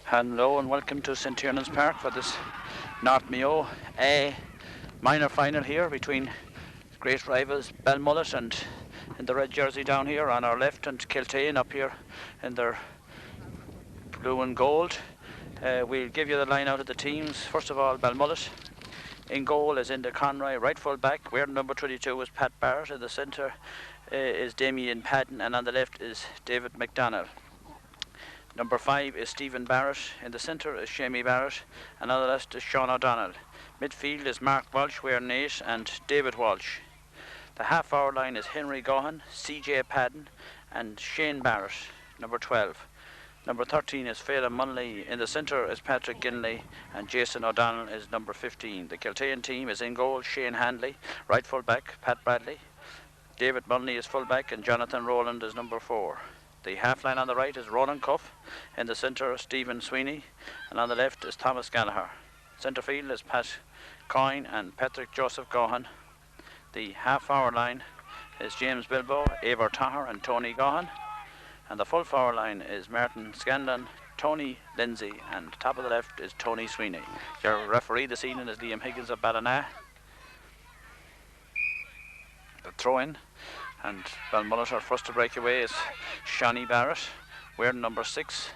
Hello and welcome to St Tiernan's Park for this North Mayo A minor final here between great rivals Belmullet and in the red jersey down here on our left, and Kiltane up here in their blue and gold. We'll give you the line out of the teams. First of all, Belmullet. In goal is Enda Conroy, right full back. Wearing number 22 is Pat Barrett. In the centre is Damien Padden, and on the left is David McDonnell. Number 5 is Stephen Barrett. In the centre is Shamie Barrett, and on the left is Sean O'Donnell. Midfield is Mark Walsh, wearing 8, and David Walsh. The half-hour line is Henry Gohan, CJ Padden, and Shane Barrett, number 12. Number 13 is Phelan Munley. In the centre is Patrick Ginley, and Jason O'Donnell is number 15. The Kiltane team is in goal Shane Handley, right full back Pat Bradley. David Munley is full back, and Jonathan Rowland is number 4. The half line on the right is Ronan Cuff. In the centre is Stephen Sweeney, and on the left is Thomas Gallagher. Centre field is Pat Coyne and Patrick Joseph Gohan. The half-hour line is James Bilbo, Eivor Tahar and Tony Gohan. And the full forward line is Martin Scanlon, Tony Lindsay, and top of the left is Tony Sweeney. Your referee this evening is Liam Higgins of Ballina. The throw-in, and Belmullet are first to break away is Shawnee Barrett, wearing number 6.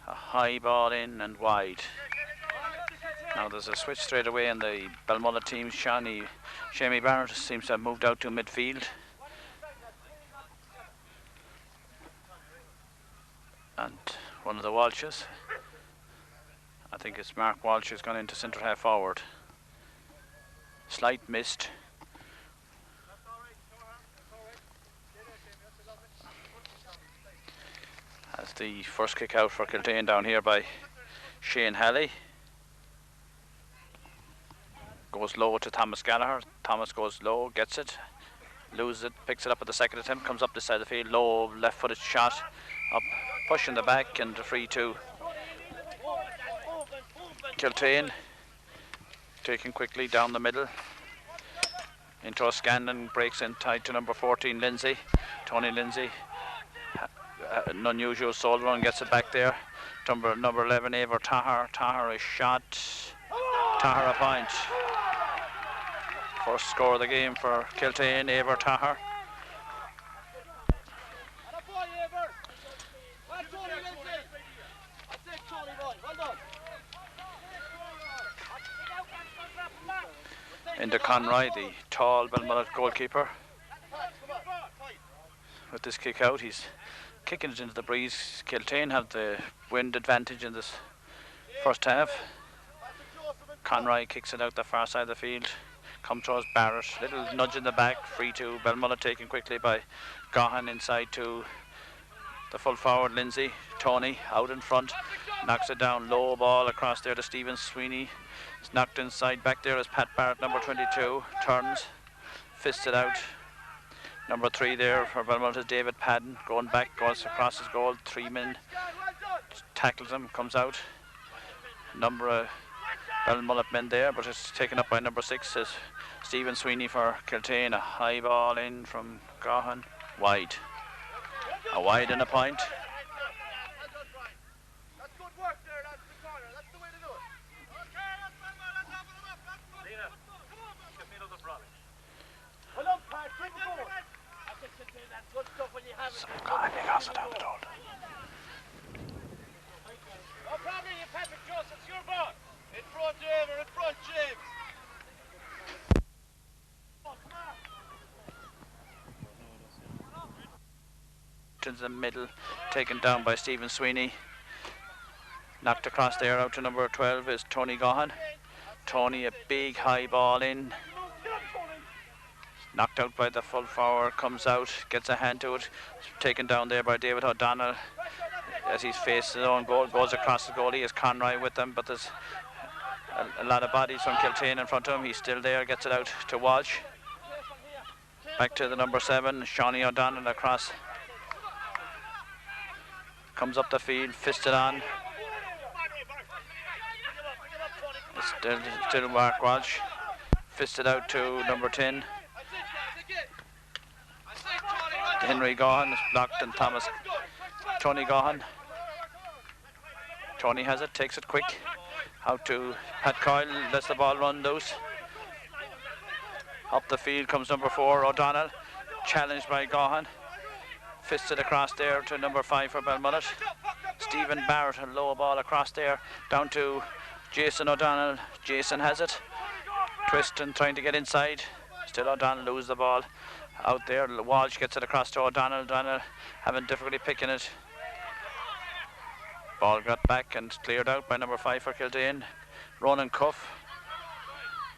A high ball in and wide. Now there's a switch straight away in the Belmullet team. Shamie Barrett seems to have moved out to midfield. And one of the Walshes, I think it's Mark Walsh, has gone into centre half forward. Slight missed. As the first kick out for Kiltane down here by Shane Halley. Goes low to Thomas Gallagher. Thomas goes low, gets it, loses it, picks it up at the second attempt, comes up this side of the field, low left-footed shot, up, pushing the back, and free to Kiltane. Taken quickly down the middle. Into a Scanlon, breaks in tight to number 14, Lindsay. Tony Lindsay, an unusual soul run, gets it back there. Number 11, Eivor Tahar. Tahar is shot. Tahar a point. First score of the game for Kiltane, Eivor Tahar. Into Conroy, the tall Belmullet goalkeeper. With this kick out, he's kicking it into the breeze. Kiltane have the wind advantage in this first half. Conroy kicks it out the far side of the field. Come throws Barrett, little nudge in the back, free to Belmullet, taken quickly by Gohan inside to the full forward Lindsay. Tony out in front, knocks it down, low ball across there to Stephen Sweeney. It's knocked inside, back there is Pat Barrett, number 22, turns, fists it out. Number 3 there for Belmullet is David Padden, going back, goes across his goal, 3 men, tackles him, comes out. Number Belmullet men there, but it's taken up by number 6 is Stephen Sweeney for Kiltane. A high ball in from Gohan, wide. A wide and a point. In the middle, taken down by Stephen Sweeney. Knocked across there out to number 12 is Tony Gohan. Tony, a big high ball in. Knocked out by the full forward, comes out, gets a hand to it. Taken down there by David O'Donnell as he's faced his own goal, goes across the goalie. Is Conroy with them, but there's a lot of bodies from Kiltane in front of him. He's still there, gets it out to Walsh. Back to the number 7, Shawnee O'Donnell across. Comes up the field, fisted on. It's still Mark Walsh. Fisted out to number 10. Henry Gaughan is blocked, and Tony Gaughan. Tony has it, takes it quick. Out to Pat Coyle, lets the ball run loose. Up the field comes number 4, O'Donnell. Challenged by Gaughan. Fisted across there to number 5 for Belmullet. Stephen Barrett, a low ball across there. Down to Jason O'Donnell. Jason has it. Twisting, trying to get inside. Still O'Donnell loses the ball. Out there, Walsh gets it across to O'Donnell. O'Donnell having difficulty picking it. Ball got back and cleared out by number 5 for Kiltane. Ronan Cuff.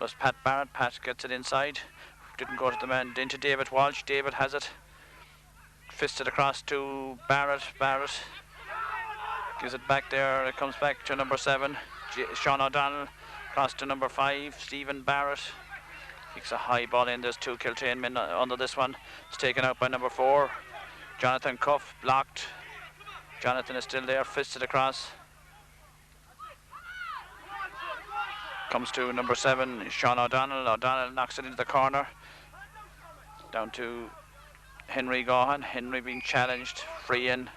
Was Pat Barrett. Pat gets it inside. Didn't go to the man. Into David Walsh. David has it. Fisted across to Barrett. Barrett gives it back there. It comes back to number 7. Sean O'Donnell. Across to number 5. Stephen Barrett. Kicks a high ball in. There's 2 Kiltane men under this one. It's taken out by number 4. Jonathan Cuff blocked. Jonathan is still there. Fisted across. Comes to number 7. Sean O'Donnell. O'Donnell knocks it into the corner. Down to Henry Gaughan. Henry being challenged. Free in.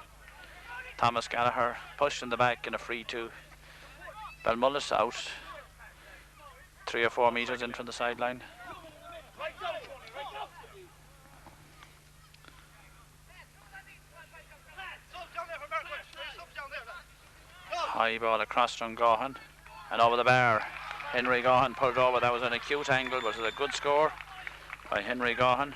Thomas Gallagher pushed in the back and a free to Belmullet out 3 or 4 metres in from the sideline. High ball across from Gaughan and over the bar. Henry Gaughan pulled over. That was an acute angle, but it was a good score by Henry Gaughan.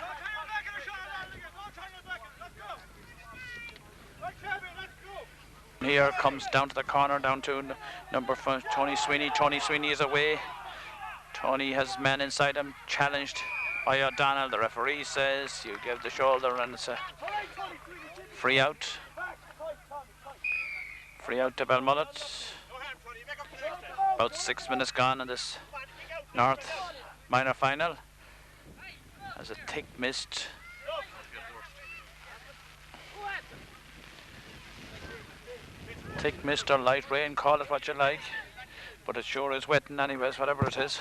Here comes down to the corner, down to number 5, Tony Sweeney. Tony Sweeney is away. Tony has men inside him, challenged by O'Donnell. The referee says you give the shoulder and it's a free out. Free out to Belmullet. About 6 minutes gone in this North minor final. As a thick mist. Thick mist or light rain, call it what you like. But it sure is wetting anyways, whatever it is.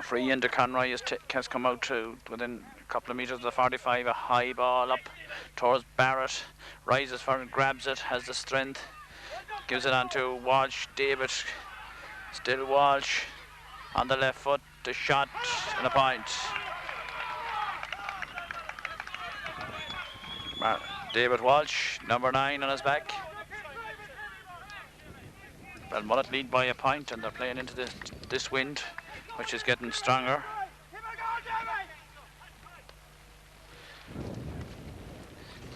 Free into Conroy has come out to within a couple of metres of the 45. A high ball up towards Barrett. Rises for it, grabs it, has the strength. Gives it on to Walsh. David. Still Walsh. On the left foot. The shot and a point. David Walsh, number 9 on his back. Belmullet lead by a point and they're playing into this wind, which is getting stronger.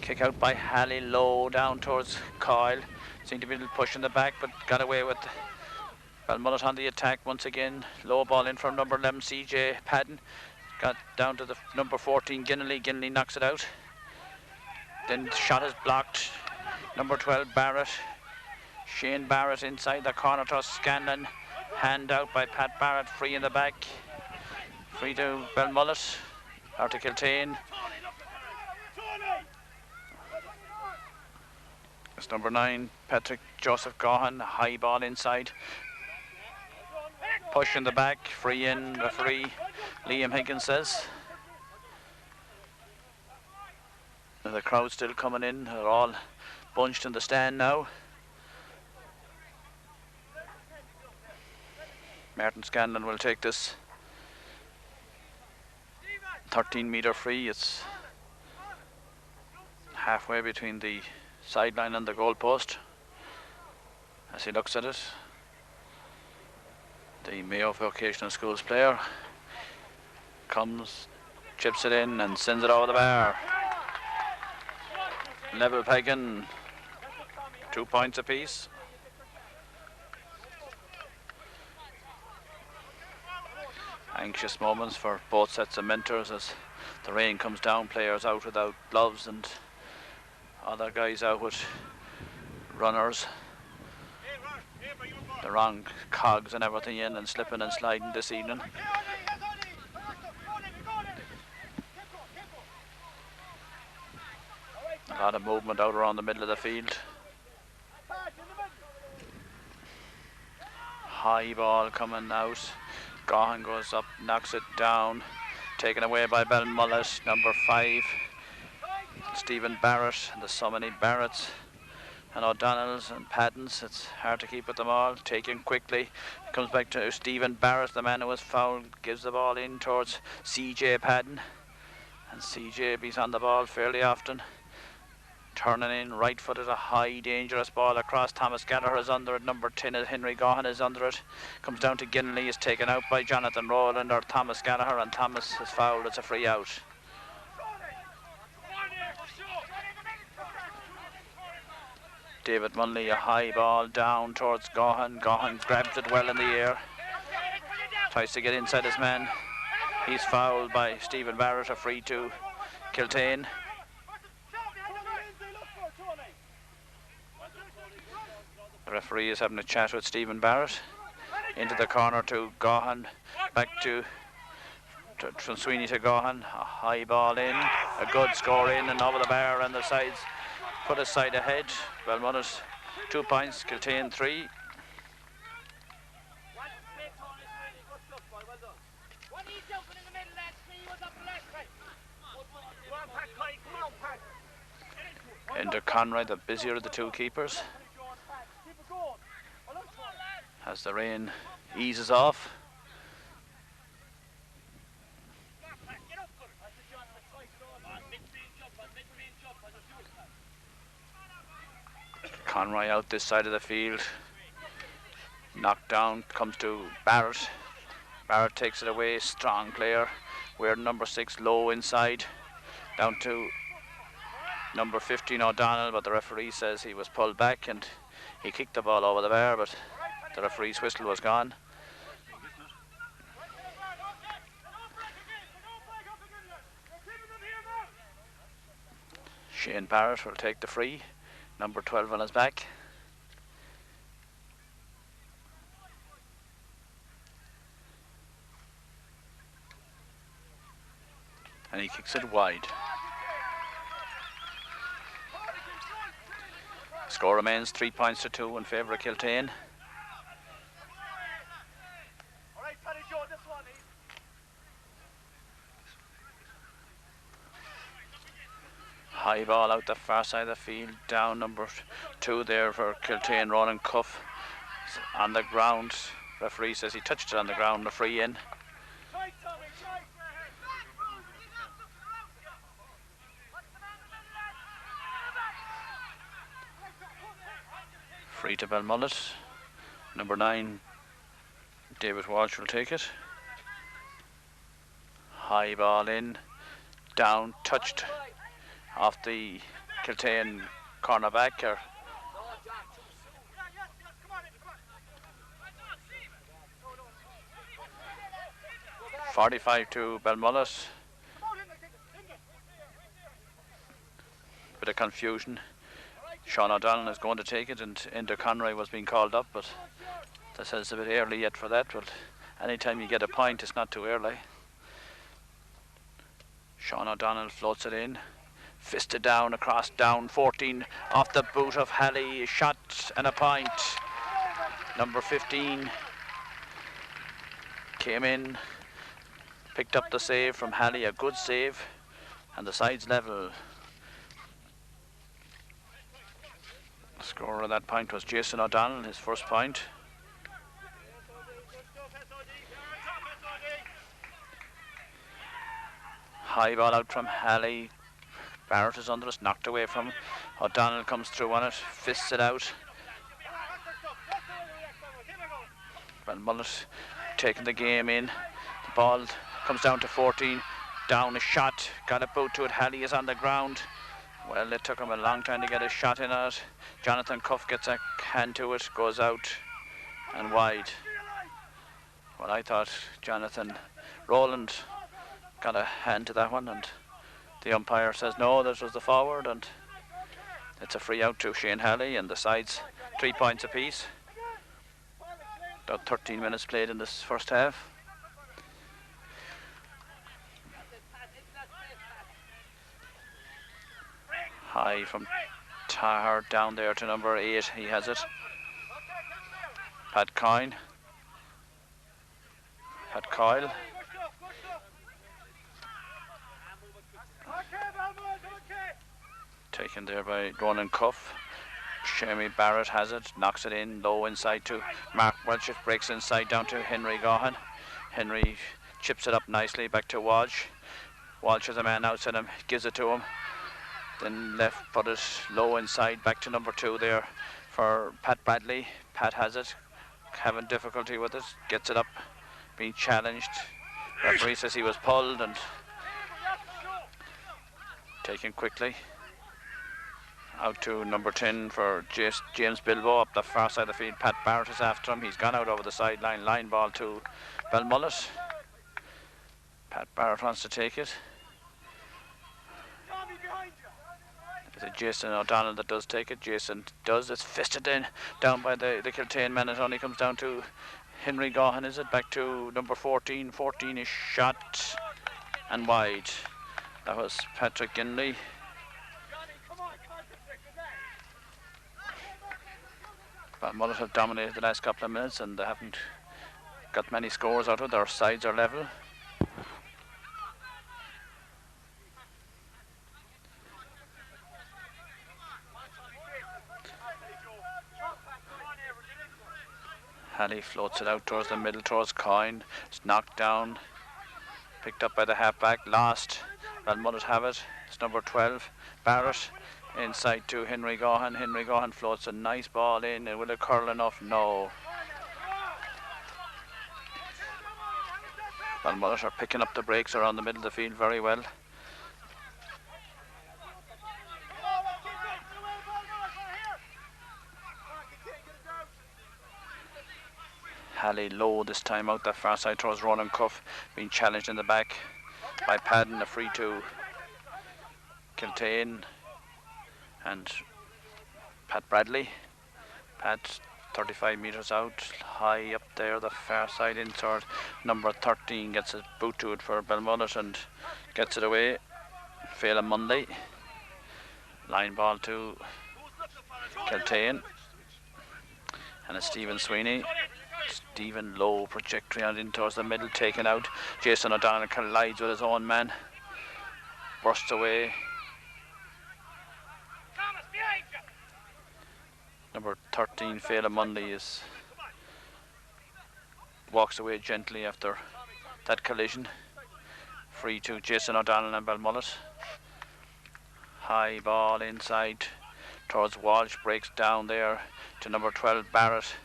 Kick out by Halley, low down towards Coyle. Seemed to be a little push in the back, but got away with Belmullet on the attack once again. Low ball in from number 11, CJ Padden. Got down to the number 14, Ginnelly. Ginnelly knocks it out. Then shot is blocked. Number 12, Barrett. Shane Barrett inside the corner to Scanlon. Hand out by Pat Barrett, free in the back. Free to Belmullet. Out to Kiltane. It's number 9, Patrick Joseph Gaughan. High ball inside. Push in the back, free in, referee Liam Higgins says. The crowd still coming in. They're all bunched in the stand now. Martin Scanlon will take this 13-metre free. It's halfway between the sideline and the goal post as he looks at it. The Mayo Vocational Schools player comes, chips it in and sends it over the bar. Level pegging, 2 points apiece. Anxious moments for both sets of mentors as the rain comes down, players out without gloves and other guys out with runners. The wrong cogs and everything in and slipping and sliding this evening. A lot of movement out around the middle of the field. high ball coming out. Gahan goes up, knocks it down. Taken away by Belmullet, number 5. Stephen Barrett, and there's so many Barretts and O'Donnells and Paddens. It's hard to keep with them all. Taken quickly. Comes back to Stephen Barrett, the man who was fouled. Gives the ball in towards CJ Padden. And CJ beats on the ball fairly often. Turning in, right-footed, a high, dangerous ball across. Thomas Gallagher is under it. Number 10 is Henry Gahan is under it. Comes down to Ginley, is taken out by Jonathan Rowland or Thomas Gallagher, and Thomas is fouled. It's a free out. David Munley, a high ball down towards Gahan. Gahan grabs it well in the air. Tries to get inside his man. He's fouled by Stephen Barrett, a free to Kiltane. The referee is having a chat with Stephen Barrett. Into the corner to Gahan. Back from Sweeney to Gahan. A high ball in. A good score in and over the bar, and the sides put a side ahead. Belmullet 2 points, Kiltane 3. Into Conroy, the busier of the two keepers, as the rain eases off. Conroy out this side of the field. Knocked down, comes to Barrett. Barrett takes it away, strong player. We're number 6 low inside. Down to number 15 O'Donnell, but the referee says he was pulled back and he kicked the ball over the bar, but the referee's whistle was gone. Shane Barrett will take the free, number 12 on his back. And he kicks it wide. Score remains 3 points to 2 in favour of Kiltane. High ball out the far side of the field, down number 2 there for Kiltane. Ronan Cuff on the ground. Referee says he touched it on the ground, a free in. Free to Belmullet. Number 9, David Walsh will take it. High ball in, down, touched off the Kiltane cornerback. 45 to Belmullet. Bit of confusion. Sean O'Donnell is going to take it, and Enda Conroy was being called up, but that says it's a bit early yet for that. But anytime you get a point, it's not too early. Sean O'Donnell floats it in, fisted down across, down 14 off the boot of Halley. Shot and a point. Number 15 came in, picked up the save from Halley, a good save, and the side's level. The scorer of that point was Jason O'Donnell, his first point. High ball out from Halley. Barrett is under us, knocked away from him. O'Donnell comes through on it, fists it out. Belmullet taking the game in. The ball comes down to 14. Down a shot, got a boot to it. Halley is on the ground. Well, it took him a long time to get a shot in on it. Jonathan Cuff gets a hand to it, goes out and wide. Well, I thought Jonathan Rowland got a hand to that one, and the umpire says no, this was the forward, and it's a free out to Shane Halley, and the sides 3 points apiece. About 13 minutes played in this first half. High from Tahar down there to number 8. He has it. Pat Coyne Pat Coyle. Taken there by Ronan Cuff. Shamie Barrett has it, knocks it in low inside to Mark Welch. It breaks inside down to Henry Gaughan. Henry chips it up nicely back to Walsh. Walsh has a man outside him, gives it to him. Then left footed low inside back to number 2 there for Pat Bradley. Pat has it, having difficulty with it, gets it up, being challenged. Referee says he was pulled and taken quickly. Out to number 10 for James Bilbo up the far side of the field. Pat Barrett is after him. He's gone out over the sideline. Line ball to Belmullet. Pat Barrett wants to take it. Is it Jason O'Donnell that does take it? Jason does. It's fisted in down by the Kiltane men. It only comes down to Henry Gaughan, is it? Back to number 14. 14 is shot and wide. That was Patrick Ginley. Belmullet have dominated the last couple of minutes and they haven't got many scores out of it. Their sides are level. Halley floats it out towards the middle, towards Coyne. It's knocked down, picked up by the halfback, lost. Belmullet have it. It's number 12, Barrett. Inside to Henry Gaughan. Henry Gaughan floats a nice ball in. Will it curl enough? No. Belmullet are picking up the breaks around the middle of the field very well. Halley low this time out that far side towards Ronan Cuff, being challenged in the back by Padden. A free to Kiltane and Pat Bradley. Pat 35 metres out, high up there, the far side inside. Number 13 gets a boot to it for Belmullet and gets it away. Phelan Munday. Line ball to Kiltane. And it's Stephen Sweeney. Stephen low trajectory on in towards the middle, taken out. Jason O'Donnell collides with his own man. Bursts away. Number 13, Phelan Munday, walks away gently after that collision. Free to Jason O'Donnell and Belmullet. High ball inside towards Walsh, breaks down there to number 12, Barrett.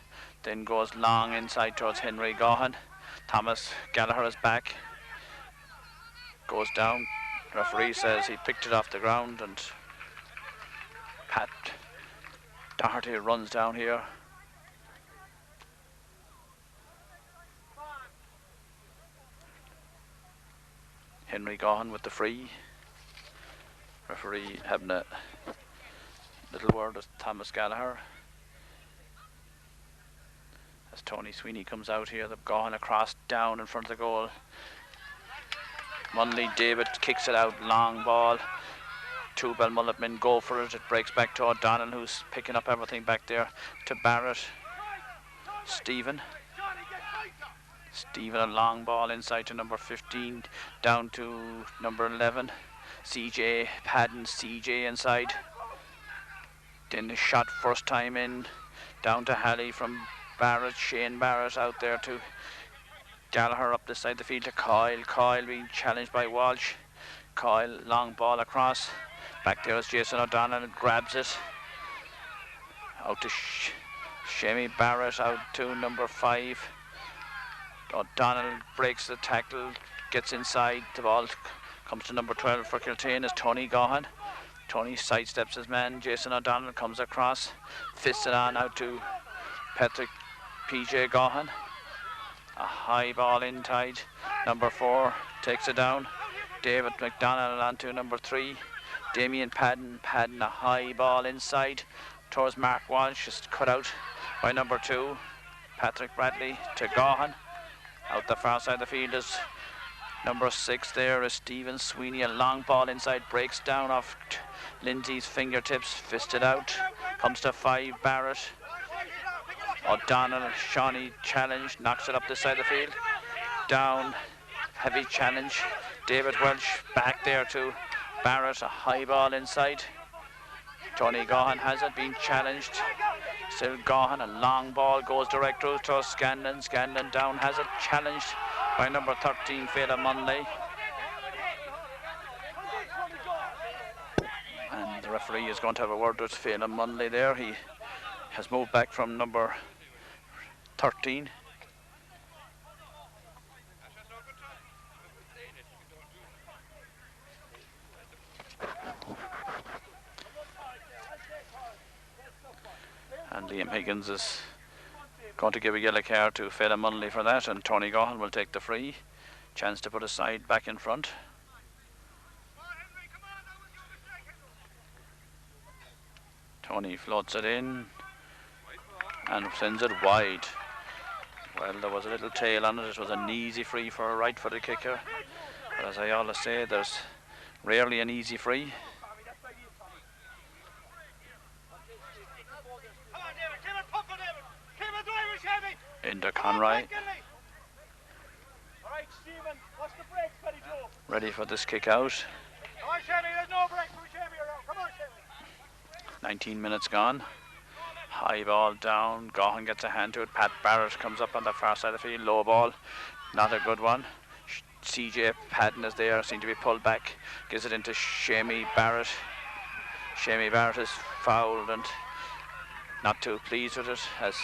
Then goes long inside towards Henry Gaughan. Thomas Gallagher is back. Goes down. Referee says he picked it off the ground and Pat Doherty runs down here. Henry Gaughan with the free. Referee having a little word with Thomas Gallagher. As Tony Sweeney comes out here, the Gaughan across down in front of the goal. Munley David kicks it out, long ball. 2 Belmullet men go for it. It breaks back to O'Donnell, who's picking up everything back there, to Barrett. Stephen, a long ball inside to number 15, down to number 11. CJ, Padden, CJ inside. Then the shot first time in, down to Halley from Barrett. Shane Barrett out there to Gallagher up this side of the field to Coyle. Coyle being challenged by Walsh. Coyle, long ball across. Back there is Jason O'Donnell and grabs it. Out to Shamie Barrett, out to number 5. O'Donnell breaks the tackle, gets inside. The ball comes to number 12 for Kiltane is Tony Gaughan. Tony sidesteps his man. Jason O'Donnell comes across, fists it on out to Patrick PJ Gaughan. A high ball inside. Number 4 takes it down. David McDonald onto number 3. Damien Padden a high ball inside towards Mark Walsh, just cut out by number 2. Patrick Bradley to Gaughan. Out the far side of the field is number 6 there is Stephen Sweeney. A long ball inside, breaks down off Lindsay's fingertips, fisted out. Comes to 5, Barrett. O'Donnell, Shawnee challenged, knocks it up this side of the field. down, heavy challenge. David Welsh back there to Barrett, a high ball inside. Tony Gahan has it, being challenged. Still Gahan, a long ball goes direct through to Scanlon. Scanlon down has it, challenged by number 13, Phelan Munley. And the referee is going to have a word with Phelan Munley there. He has moved back from number 13. And Liam Higgins is going to give a yellow card to Phelan Munley for that, and Tony Gahan will take the free. Chance to put his side back in front. Tony floats it in and sends it wide. Well, there was a little tail on it. It was an easy free for a right-footed kicker. But as I always say, there's rarely an easy free. Into Conroy. Ready for this kick out. 19 minutes gone. High ball down. Gahan gets a hand to it. Pat Barrett comes up on the far side of the field. Low ball. Not a good one. CJ Patton is there. Seemed to be pulled back. Gives it into Shamey Barrett. Shamey Barrett is fouled and not too pleased with it as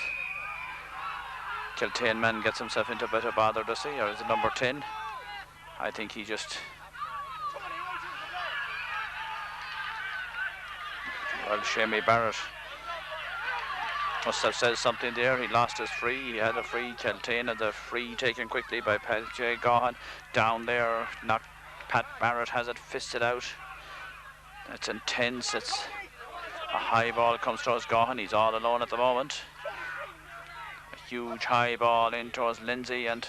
Kiltane man gets himself into a bit of bother, does he? Or is it number 10? I think he just... Well, Shamey Barrett must have said something there. He lost his free. He had a free. Kiltane had the free taken quickly by Pat J. Gahan. Down there, Pat Barrett has it fisted out. It's intense. It's a high ball comes towards Gahan. He's all alone at the moment. A huge high ball in towards Lindsay, and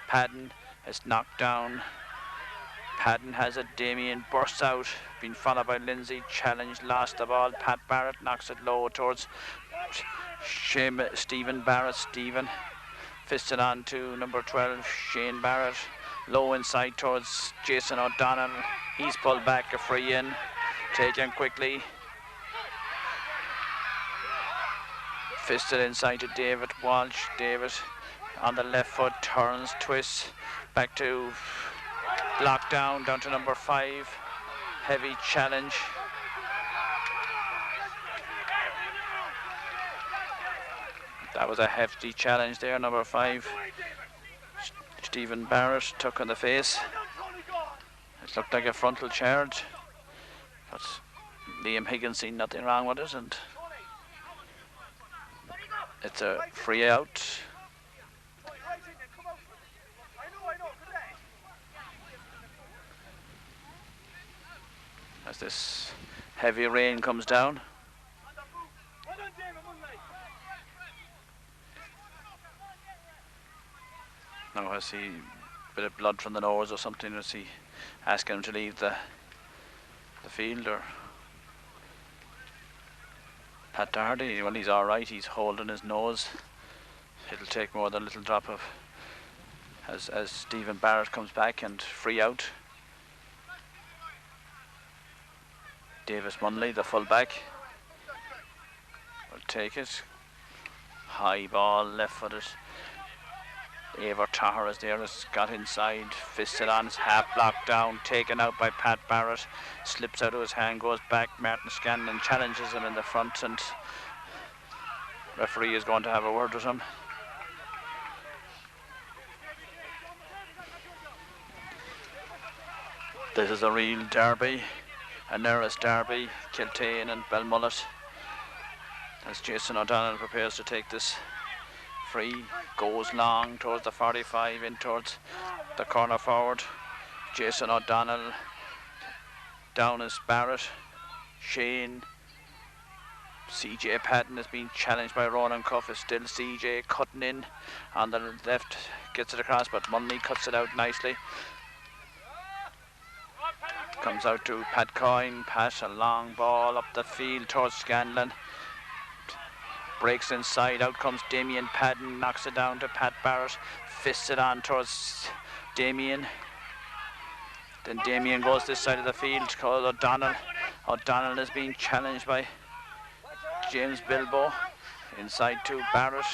Padden is knocked down. Padden has it. Damien bursts out, being followed by Lindsay. Challenged, lost the ball. Pat Barrett knocks it low towards Stephen Barrett. Stephen fisted on to number 12, Shane Barrett. Low inside towards Jason O'Donnell. He's pulled back, a free in. Taken quickly. Fisted inside to David Walsh. David on the left foot, turns, twists, back to block down to number 5. Heavy challenge. That was a hefty challenge there, number 5. Stephen Barrett took on the face. It looked like a frontal charge, but Liam Higgins seen nothing wrong with it, and it's a free out. As this heavy rain comes down. Now has he a bit of blood from the nose or something? Is he asking him to leave the field, or Pat Doherty? Well, he's all right. He's holding his nose. It'll take more than a little drop of as Stephen Barrett comes back, and free out. Davis Munley, the fullback, will take it. High ball, left footed. Eivor Tahar is there, has got inside, fisted on, his half blocked down, taken out by Pat Barrett, slips out of his hand, goes back. Martin Scanlon challenges him in the front, and referee is going to have a word with him. This is a real derby, a nearest derby, Kiltane and Belmullet, as Jason O'Donnell prepares to take this free. Goes long towards the 45, in towards the corner forward. Jason O'Donnell, down is Barrett, Shane, CJ Patton is being challenged by Ronan Cuff. Is still CJ cutting in on the left, gets it across, but Munley cuts it out nicely. Comes out to Pat Coyne. Pat, a long ball up the field towards Scanlon. Breaks inside, out comes Damien Padden, knocks it down to Pat Barrett. Fists it on towards Damien. Then Damien goes this side of the field, called O'Donnell. O'Donnell is being challenged by James Bilbo. Inside to Barrett.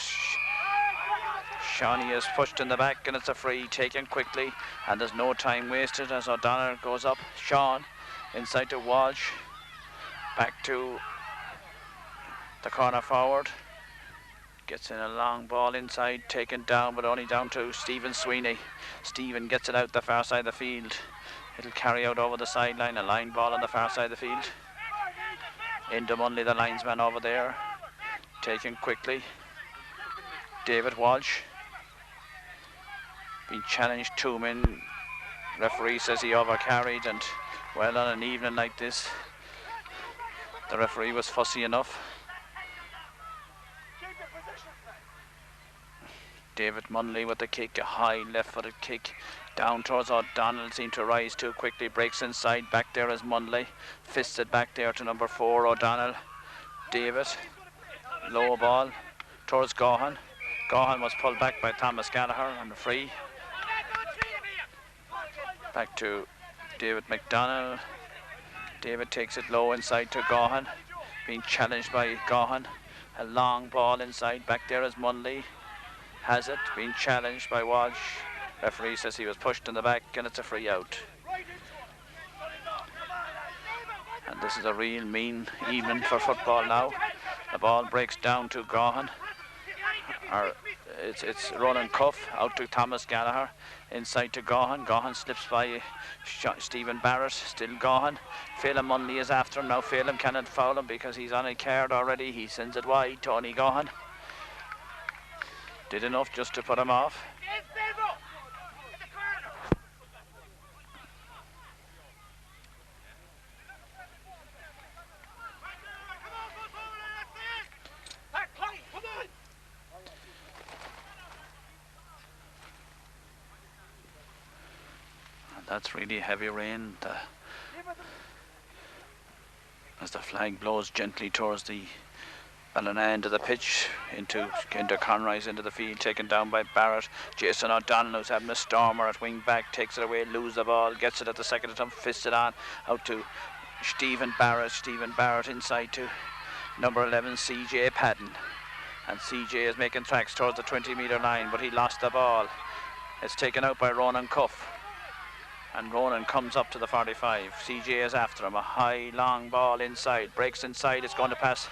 Shawnee is pushed in the back and it's a free taken quickly, and there's no time wasted as O'Donnell goes up. Sean inside to Walsh. Back to the corner forward. Gets in a long ball inside, taken down, but only down to Stephen Sweeney. Stephen gets it out the far side of the field. It'll carry out over the sideline, a line ball on the far side of the field. Into Munley, the linesman over there. Taken quickly. David Walsh. Being challenged 2 men. Referee says he overcarried, and well, on an evening like this, the referee was fussy enough. David Munley with the kick, a high left-footed kick down towards O'Donnell. Seemed to rise too quickly, breaks inside. Back there is Munley, fisted back there to number 4 O'Donnell. David, low ball towards Gaughan. Gaughan was pulled back by Thomas Gallagher on the free. Back to David McDonnell. David takes it low inside to Gaughan, being challenged by Gaughan. A long ball inside. Back there is Munley. Has it, being challenged by Walsh. Referee says he was pushed in the back and it's a free out. And this is a real mean evening for football now. The ball breaks down to Gaughan. It's Ronan Cuff out to Thomas Gallagher. Inside to Gaughan. Gaughan slips by Stephen Barrett. Still Gaughan. Phelan Munley is after him now. Phelan cannot foul him because he's on a card already. He sends it wide. Tony Gaughan did enough just to put him off. And that's really heavy rain. As the flag blows gently towards the Ballina end of the pitch, into Conroy's into the field, taken down by Barrett. Jason O'Donnell, who's having a stormer at wing back, takes it away, loses the ball, gets it at the second attempt, fists it on, out to Stephen Barrett. Stephen Barrett inside to number 11, CJ Padden. And CJ is making tracks towards the 20-metre line, but he lost the ball. It's taken out by Ronan Cuff. And Ronan comes up to the 45. CJ is after him. A high, long ball inside. Breaks inside. It's going to pass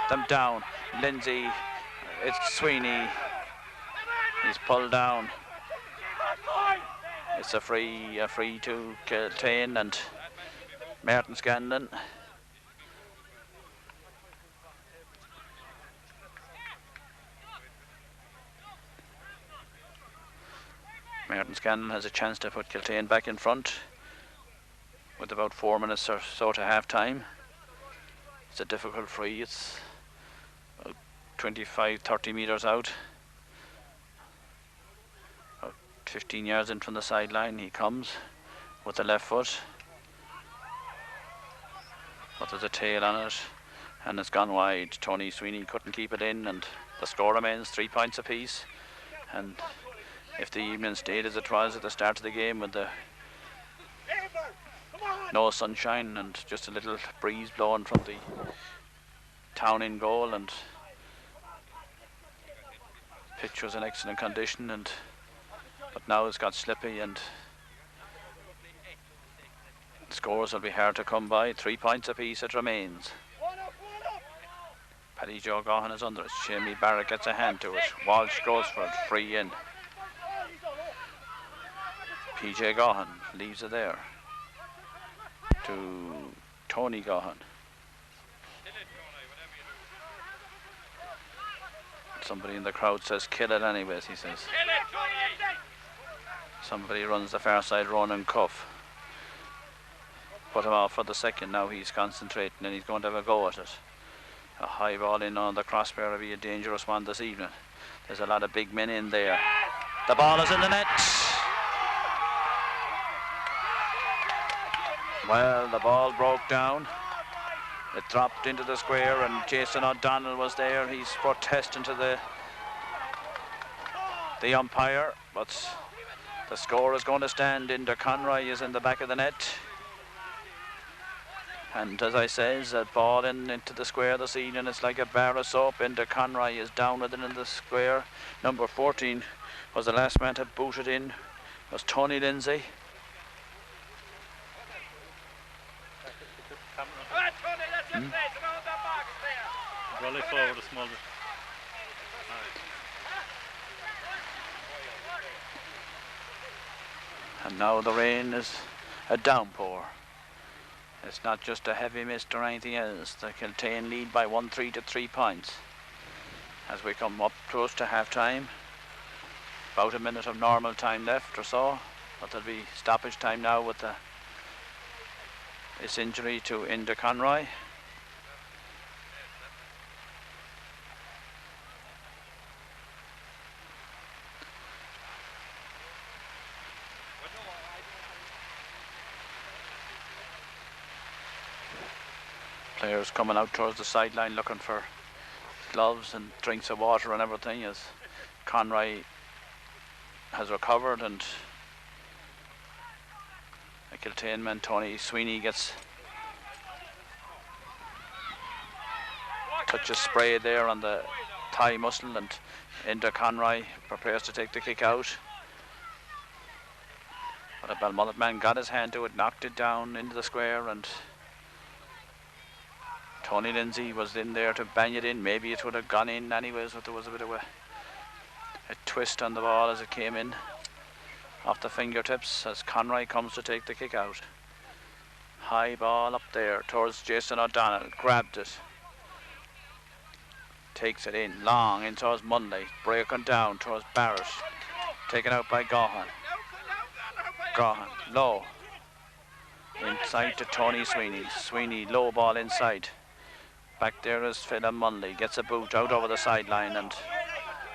them down. Lindsay. It's Sweeney. He's pulled down. It's a free to Kiltane and Merton Scanlon. Merton Scanlon has a chance to put Kiltane back in front with about 4 minutes or so to half time. It's a difficult free. It's 25-30 metres out. About 15 yards in from the sideline. He comes with the left foot. But there's a tail on it and it's gone wide. Tony Sweeney couldn't keep it in and the score remains 3 points apiece. And if the evening stayed as it was at the start of the game, with the no sunshine and just a little breeze blowing from the town in goal, and pitch was in excellent condition, but now it's got slippy and scores will be hard to come by. 3 points apiece it remains. Paddy Joe Gaughan is under it. Jamie Barrett gets a hand to it. Walsh goes for it, free in. PJ Gaughan leaves it there to Tony Gaughan. Somebody in the crowd says, "Kill it anyways," he says. Somebody runs the far side, Ronan Cuff. Put him off for the second. Now he's concentrating and he's going to have a go at it. A high ball in on the crossbar will be a dangerous one this evening. There's a lot of big men in there. The ball is in the net. Well, the ball broke down. It dropped into the square and Jason O'Donnell was there. He's protesting to the umpire, but The score is going to stand. Inder Conroy is in the back of the net. And as I says, a ball into the square this evening. It's like a bar of soap. Inder Conroy is down with it in the square. Number 14 was the last man to boot it in. It was Tony Lindsay. Roll it forward a small bit. And now the rain is a downpour. It's not just a heavy mist or anything else. The Kiltane lead by 1-3 to 3 points. As we come up close to half time, about a minute of normal time left or so, but there'll be stoppage time now with this injury to Inder Conroy. Players coming out towards the sideline looking for gloves and drinks of water and everything, as Conroy has recovered, and the Kiltane man Tony Sweeney gets touch of spray there on the thigh muscle, and Inder Conroy prepares to take the kick out. But a Belmullet man got his hand to it, knocked it down into the square, and Tony Lindsay was in there to bang it in. Maybe it would have gone in anyways, but there was a bit of a twist on the ball as it came in off the fingertips as Conroy comes to take the kick out. High ball up there towards Jason O'Donnell, grabbed it, takes it in, long in towards Munley, breaking down towards Barrett, taken out by Gaughan. Gaughan, low, inside to Tony Sweeney. Sweeney, low ball inside. Back there is Phil Munley, gets a boot out over the sideline, and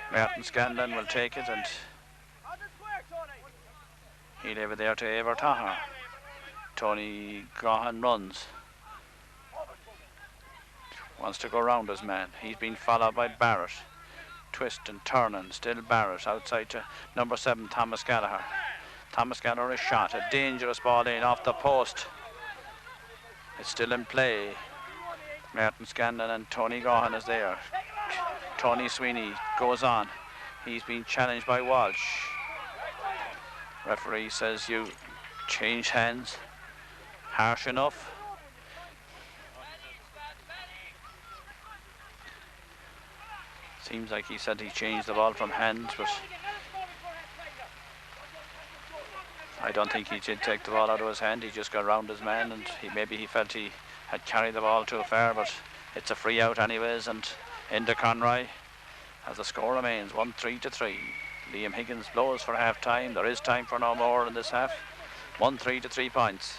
Martin Scanlon will take it, and he'll leave it there to Ever Tahar. Tony Gaughan runs, wants to go round his man. He's been followed by Barrett, twist and turning, still Barrett outside to number 7 Thomas Gallagher. Thomas Gallagher is shot, a dangerous ball in off the post. It's still in play. Martin Scanlon and Tony Gaughan is there. Tony Sweeney goes on. He's been challenged by Walsh. Referee says you change hands. Harsh enough. Seems like he said he changed the ball from hands, but I don't think he did take the ball out of his hand. He just got round his man, and maybe he felt he had carried the ball too far, but it's a free out anyways, and Inder Conroy, as the score remains 1-3 to 3. Liam Higgins blows for half time. There is time for no more in this half. 1-3 to 3 points.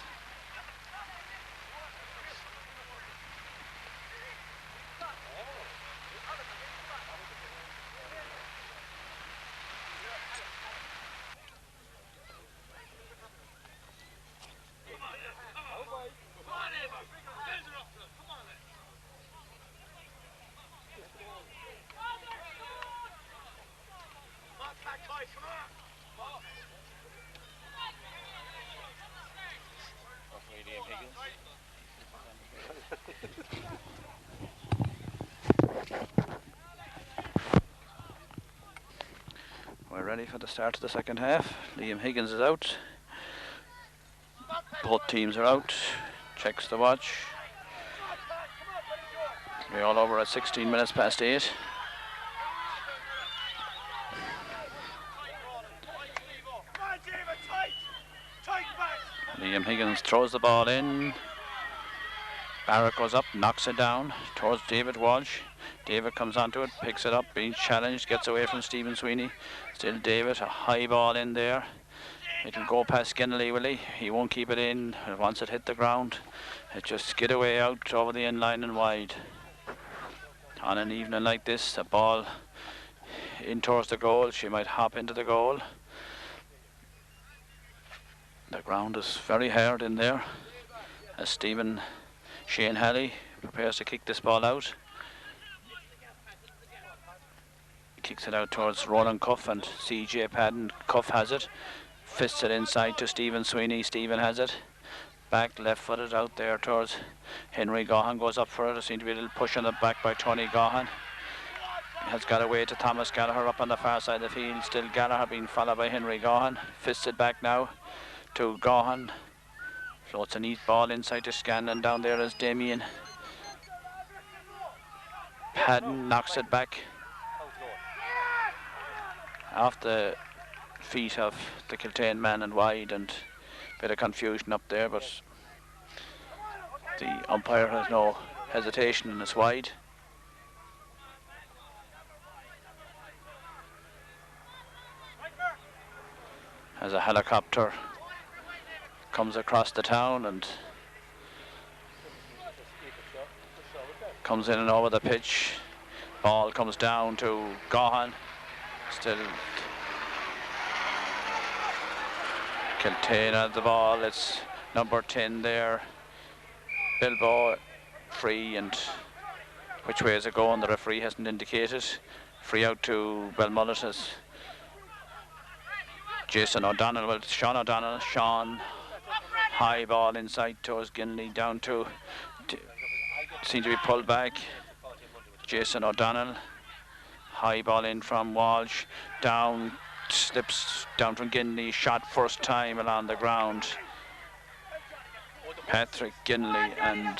We're ready for the start of the second half. Liam Higgins is out. Both teams are out. Checks the watch. We're all over at 16 minutes past 8. Liam Higgins throws the ball in. Barrett goes up, knocks it down towards David Walsh. David comes onto it, picks it up, being challenged, gets away from Stephen Sweeney. Still David, a high ball in there. It'll go past Skinnelly, will he? He won't keep it in. Once it hit the ground, it just skid away out over the end line and wide. On an evening like this, a ball in towards the goal, she might hop into the goal. The ground is very hard in there as Shane Halley prepares to kick this ball out. He kicks it out towards Roland Cuff, and CJ Padden. Cuff has it. Fists it inside to Stephen Sweeney. Stephen has it. Back left footed out there towards Henry Gahan. Goes up for it. There seems to be a little push on the back by Tony Gahan. Has got away to Thomas Gallagher up on the far side of the field. Still Gallagher being followed by Henry Gahan. Fisted back now to Gahan. Floats a neat ball inside to Scanlon. Down there is Damien. Padden knocks it back off the feet of the Kiltane man and wide, and a bit of confusion up there, but the umpire has no hesitation and it's wide. As a helicopter comes across the town and comes in and over the pitch. Ball comes down to Gahan. Still Kiltane at the ball. It's number 10 there. Bilbo free, and which way is it going? The referee hasn't indicated. Free out to Belmullet as Jason O'Donnell, well, Sean O'Donnell. Sean, high ball inside towards Ginley, down to seems to be pulled back. Jason O'Donnell, high ball in from Walsh, down, slips down from Ginley, shot first time along the ground. Patrick Ginley and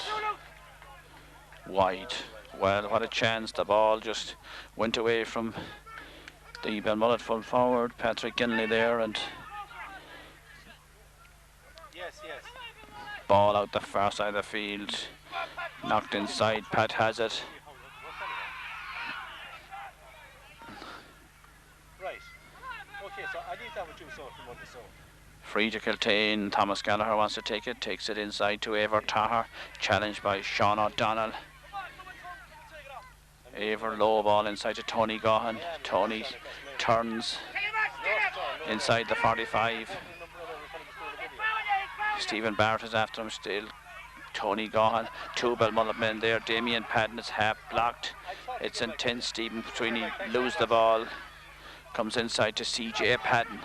wide. Well, what a chance. The ball just went away from the Belmullet full forward, Patrick Ginley there, and ball out the far side of the field, knocked inside. Pat has it. Right. Okay, so I need that with you, so if you want to so. Free to Kiltane. Thomas Gallagher wants to take it, takes it inside to Eivor Taher, challenged by Sean O'Donnell. Eivor, low ball inside to Tony Gahan. Tony turns inside the 45. Stephen Barrett is after him still. Tony Gahan, two Belmullet men there. Damien Padden is half blocked. It's intense. Stephen Sweeney loses the ball. Comes inside to CJ Padden.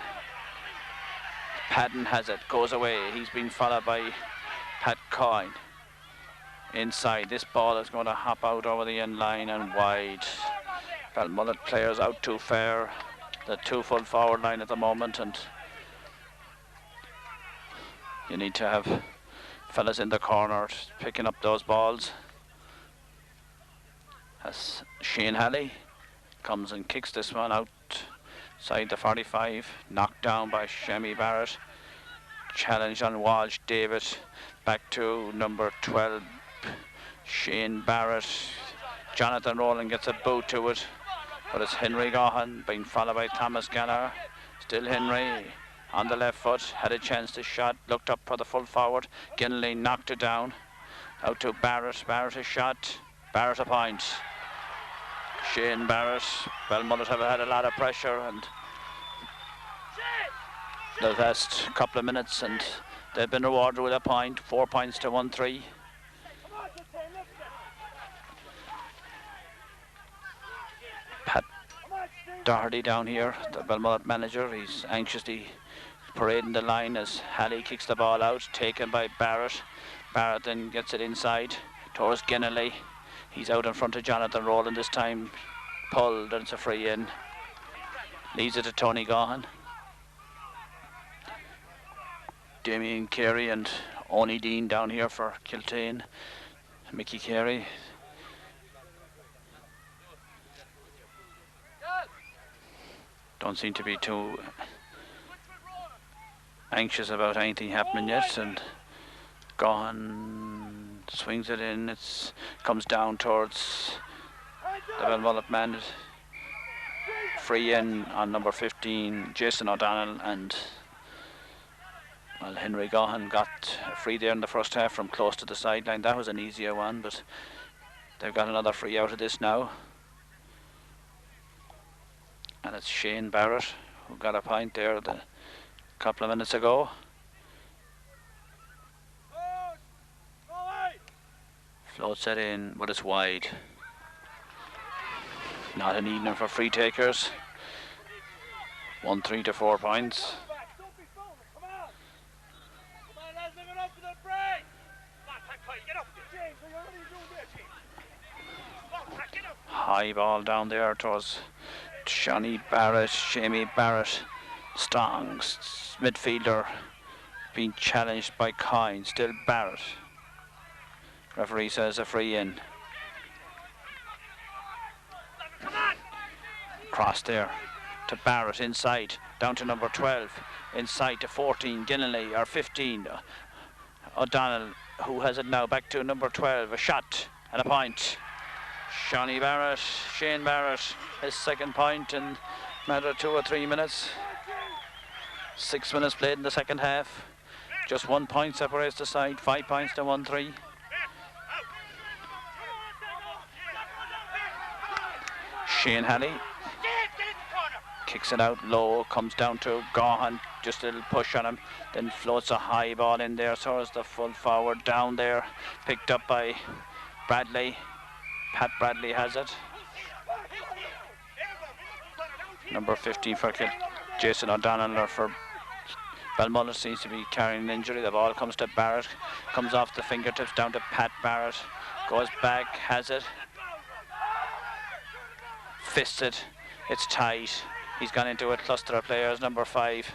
Padden has it, goes away. He's been followed by Pat Coyne. Inside, this ball is going to hop out over the end line and wide. Belmullet players out too far. The two full forward line at the moment, and you need to have fellas in the corner picking up those balls. As Shane Halley comes and kicks this one outside the 45, knocked down by Shemmy Barrett. Challenge on Walsh. David back to number 12, Shane Barrett. Jonathan Rowland gets a boot to it, but it's Henry Gahan being followed by Thomas Gallagher. Still Henry on the left foot, had a chance to shot, looked up for the full forward. Ginley knocked it down. Out to Barrett. Barrett a shot. Barrett a point. Shane Barrett. Belmullet have had a lot of pressure and the last couple of minutes, and they've been rewarded with a point. 4 points to 1-3. Pat Doherty down here, the Belmullet manager. He's anxiously parading the line as Halley kicks the ball out, taken by Barrett. Barrett then gets it inside towards Ginley. He's out in front of Jonathan Rowland this time. Pulled, and it's a free in. Leaves it to Tony Gahan. Damien Carey and Oni Dean down here for Kiltane. Mickey Carey. Don't seem to be too anxious about anything happening yet, and Gahan swings it in. It comes down towards the Belmullet man. Free in on number 15, Jason O'Donnell, and well, Henry Gahan got a free there in the first half from close to the sideline. That was an easier one, but they've got another free out of this now. And it's Shane Barrett who got a point there a couple of minutes ago. Floats it in, but it's wide. Not an evening for free takers. 1-3 to 4 points. high ball down there towards Johnny Barrett, Jamie Barrett. Strong midfielder being challenged by Coyne. Still Barrett. Referee says a free in. Cross there to Barrett inside, down to number 12, inside to 14, Gillinley, or 15, O'Donnell, who has it now, back to number 12, a shot and a point. Shane Barrett, his second point in a matter of 2 or 3 minutes. 6 minutes played in the second half. Just 1 point separates the side, 5 points to 1-3. Shane Halley kicks it out low, comes down to Gaughan, just a little push on him, then floats a high ball in there, so is the full forward down there, picked up by Bradley. Pat Bradley has it. Number 15 for Jason O'Donnell, or for Belmullet, seems to be carrying an injury. The ball comes to Barrett, comes off the fingertips down to Pat Barrett, goes back, has it, fists it, it's tight. He's gone into a cluster of players, number 5.